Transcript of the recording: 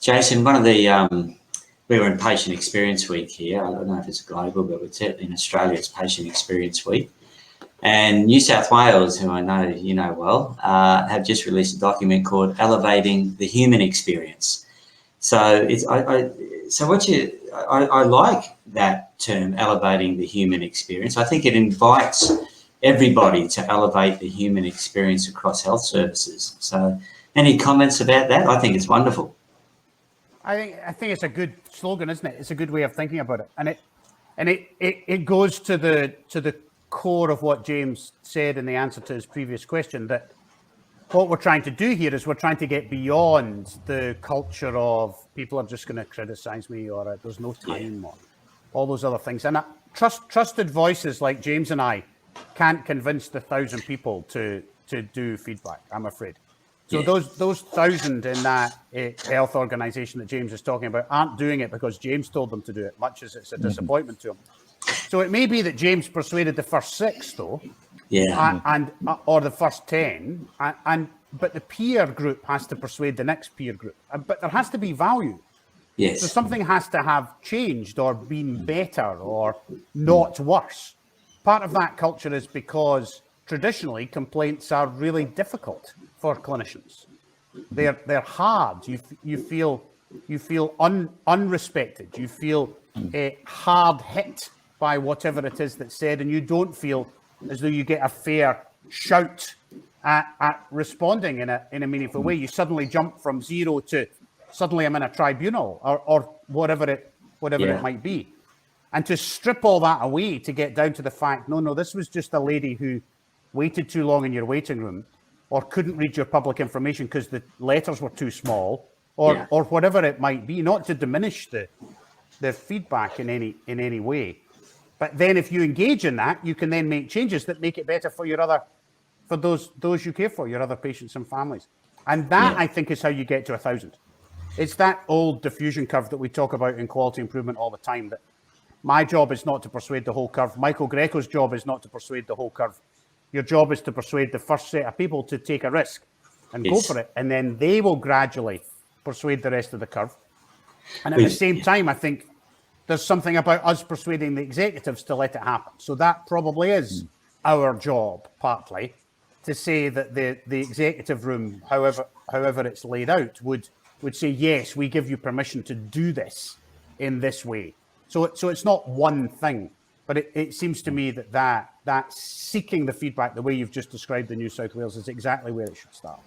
Jason, one of the we were in Patient Experience Week here. I don't know if it's global, but it's certainly in Australia, it's Patient Experience Week. And New South Wales, who I know you know well, have just released a document called "Elevating the Human Experience." So I like that term, elevating the human experience. I think it invites everybody to elevate the human experience across health services. So, any comments about that? I think it's wonderful. I think it's a good slogan, isn't it? It's a good way of thinking about it, and it goes to the core of what James said in the answer to his previous question, that what we're trying to do here is we're trying to get beyond the culture of people are just going to criticize me, or there's no time, or all those other things. And trusted voices like James and I can't convince the 1,000 people to do feedback, I'm afraid. So those 1,000 in that health organization that James is talking about aren't doing it because James told them to do it, much as it's a disappointment to them. So it may be that James persuaded the first 6, though, or the first 10, but the peer group has to persuade the next peer group. But there has to be value. Yes. So something has to have changed or been better or not worse. Part of that culture is because traditionally complaints are really difficult for clinicians. They're hard. You feel unrespected. You feel hard hit by whatever it is that's said, and you don't feel as though you get a fair shout at responding in a meaningful way. You suddenly jump from 0 to suddenly I'm in a tribunal or whatever it might be. And to strip all that away to get down to the fact, no, this was just a lady who waited too long in your waiting room, or couldn't read your public information because the letters were too small, or whatever it might be, not to diminish the feedback in any way. But then if you engage in that, you can then make changes that make it better for those you care for, your other patients and families. And that, I think, is how you get to 1,000. It's that old diffusion curve that we talk about in quality improvement all the time, that my job is not to persuade the whole curve. Michael Greco's job is not to persuade the whole curve. Your job is to persuade the first set of people to take a risk and go for it. And then they will gradually persuade the rest of the curve. And at the same time, I think there's something about us persuading the executives to let it happen. So that probably is our job, partly, to say that the executive room, however it's laid out, would say, yes, we give you permission to do this in this way. So it's not one thing, but it seems to me that seeking the feedback the way you've just described in New South Wales is exactly where it should start.